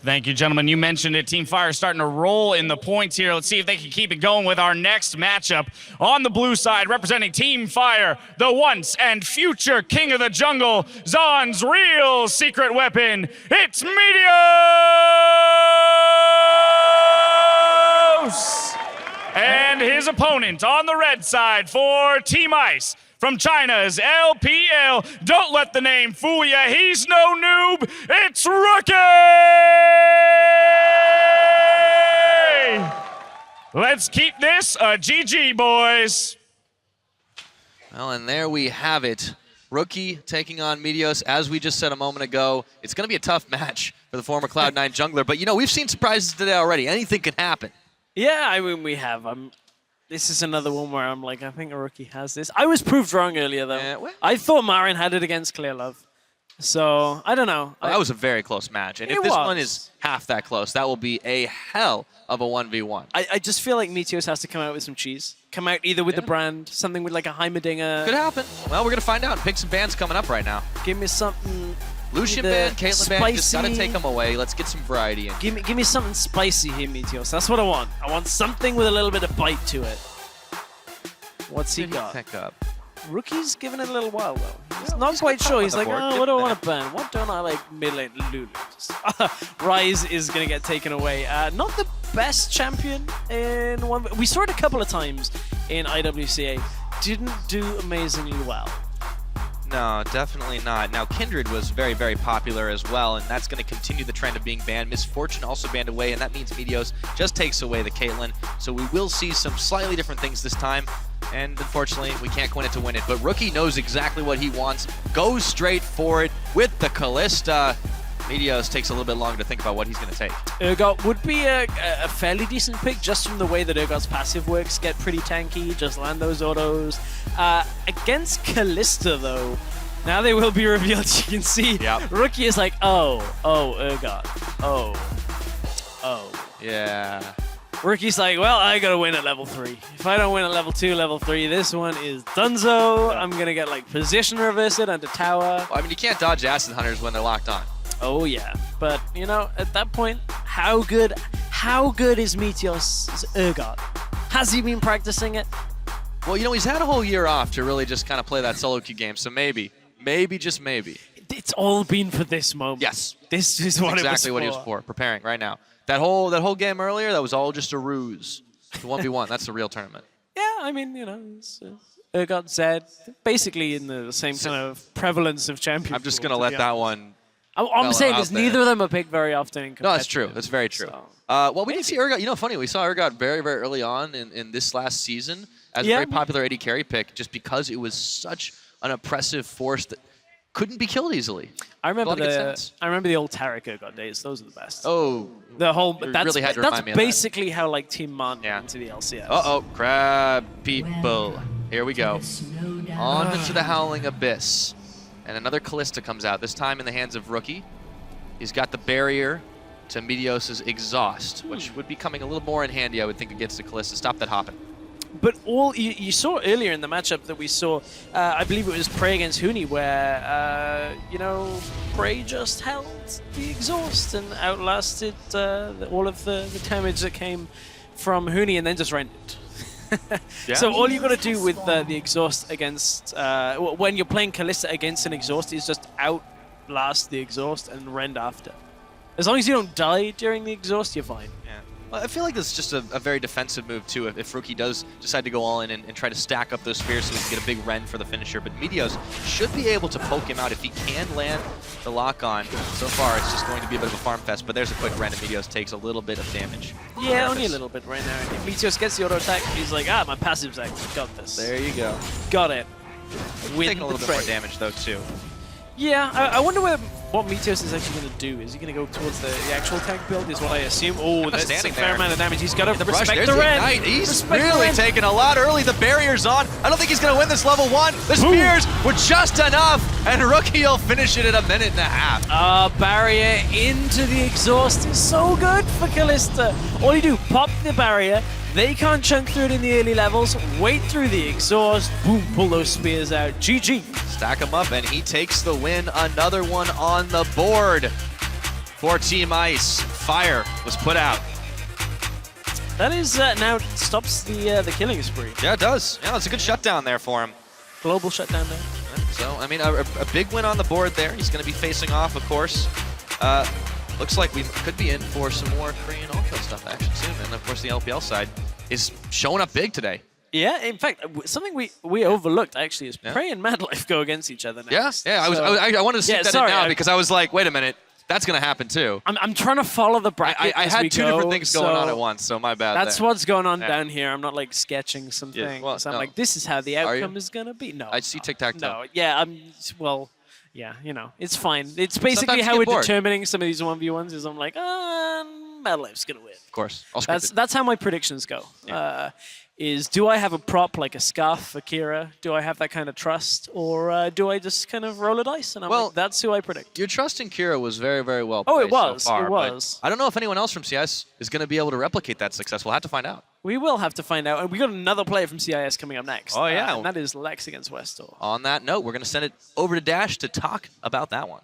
Thank you, gentlemen. You mentioned it. Team Fire starting to roll in the points here. Let's see if they can keep it going with our next matchup. On the blue side, representing Team Fire, the once and future king of the jungle, Zaan's real secret weapon. It's Meteos! And his opponent on the red side for Team Ice, from China's LPL, don't let the name fool ya, he's no noob, it's RooKie! Let's keep this a GG, boys. Well, and there we have it. RooKie taking on Meteos. As we just said a moment ago, it's going to be a tough match for the former Cloud9 jungler, but you know, we've seen surprises today already. Anything can happen. Yeah, I mean, we have. This is another one where I'm like, I think RooKie has this. I was proved wrong earlier, though. I thought Marin had it against Clearlove. So, I don't know. Well, that was a very close match. And if this one is half that close, that will be a hell of a 1v1. I just feel like Meteos has to come out with some cheese. Come out either with the brand, something with like a Heimerdinger. Could happen. Well, we're going to find out. Pick some bands coming up right now. Give me something. Lucian band, Caitlyn band, just got to take them away. Let's get some variety in. Give me something spicy here, Meteos. That's what I want. I want something with a little bit of bite to it. What's he got? Pick up? RooKie's giving it a little while, though. He's not quite sure. He's like, oh, what do I want to burn? What don't I like? Mid-lane Lulu. Ryze is going to get taken away. Not the best champion in one. We saw it a couple of times in IWCA. Didn't do amazingly well. No, definitely not. Now, Kindred was very, very popular as well, and that's going to continue the trend of being banned. Misfortune also banned away, and that means Meteos just takes away the Caitlyn. So we will see some slightly different things this time, and unfortunately, we can't win it to win it. But RooKie knows exactly what he wants, goes straight for it with the Kalista. Meteos takes a little bit longer to think about what he's going to take. Urgot would be a fairly decent pick just from the way that Urgot's passive works. Get pretty tanky, just land those autos. Against Kalista, though, now they will be revealed. You can see RooKie is like, oh, Urgot. Oh. Yeah. RooKie's like, well, I got to win at level 3. If I don't win at level 2, level 3, this one is dunzo. I'm going to get like position reverse it onto tower. Well, I mean, you can't dodge acid hunters when they're locked on. Oh yeah, but you know, at that point, how good is Meteos' Urgot? Has he been practicing it? Well, you know, he's had a whole year off to really just kind of play that solo queue game, so maybe, just maybe. It's all been for this moment. Yes. This is what exactly what he was for, preparing right now. That whole game earlier, that was all just a ruse. The 1v1, that's the real tournament. Yeah, I mean, you know, it's, Urgot, Zed, basically in the same kind of prevalence of champions. I'm just going to let that one... I'm saying is neither of them are picked very often in competitive. No, that's true. That's very true. So, well, we didn't see Urgot. You know, funny, we saw Urgot very, very early on in this last season as a very popular AD carry pick just because it was such an oppressive force that couldn't be killed easily. I remember the old Taric Urgot days. Those are the best. Oh. The whole... That's really had to remind me of basically how, like, Team Mon went into the LCS. Uh-oh. Crab people. Here we go. On into the Howling Abyss. And another Kalista comes out, this time in the hands of RooKie. He's got the barrier to Meteos' exhaust, which would be coming a little more in handy, I would think, against the Kalista. Stop that hopping. But all you saw earlier in the matchup that we saw, I believe it was Prey against Huni, where, you know, Prey just held the exhaust and outlasted all of the damage that came from Huni and then just rendered. So all you got to do with the exhaust against, when you're playing Kalista against an exhaust, is just outlast the exhaust and rend after. As long as you don't die during the exhaust, you're fine. Yeah. Well, I feel like this is just a very defensive move, too, if RooKie does decide to go all in and try to stack up those spears so we can get a big rend for the finisher. But Meteos should be able to poke him out if he can land the lock-on. So far, it's just going to be a bit of a farm fest, but there's a quick rend, and Meteos takes a little bit of damage. Yeah, only a little bit right now. If Meteos gets the auto attack, he's like, my passive's active. Got this. There you go. Got it. Taking a little bit more damage, though, too. Yeah, I wonder what Meteos is actually going to do. Is he going to go towards the actual tank build, is what I assume? Oh, that's a fair amount of damage. He's got to respect the red. He's really taking a lot early. The barrier's on. I don't think he's going to win this level 1. The spears were just enough, and RooKie will finish it in a minute and a half. Barrier into the exhaust is so good for Kalista. All you do, pop the barrier. They can't chunk through it in the early levels. Wait through the exhaust. Boom, pull those spears out. GG. Stack him up, and he takes the win. Another one on the board. for Team Ice. Fire was put out. That is now stops the killing spree. Yeah, it does. Yeah, it's a good shutdown there for him. Global shutdown there. So, I mean, a big win on the board there. He's going to be facing off, of course. Looks like we could be in for some more Korean all-kill stuff action soon. And, of course, the LPL side is showing up big today. Yeah, in fact, something we overlooked, actually, is Prey and Mad Life go against each other next. Yeah, I wanted to stick that in now because I was like, wait a minute. That's going to happen, too. I'm trying to follow the bracket I had two different things going on at once, so my bad. That's what's going on down here. I'm not like sketching some things. Well, I'm like, this is how the outcome is going to be. No. I see tic-tac-toe. No, yeah, yeah, you know, it's fine. It's basically how we're determining some of these 1v1s is I'm like, Mad Life's going to win. Of course. That's how my predictions go. Yeah. Is do I have a prop like a Scarf for Kira? Do I have that kind of trust? Or do I just kind of roll a dice? And I'm like, that's who I predict. Your trust in Kira was very, very well played. Oh, it was. So far, it was. I don't know if anyone else from CIS is going to be able to replicate that success. We'll have to find out. We will have to find out. And we got another player from CIS coming up next. Oh, yeah. And that is Lex against Westor. On that note, we're going to send it over to Dash to talk about that one.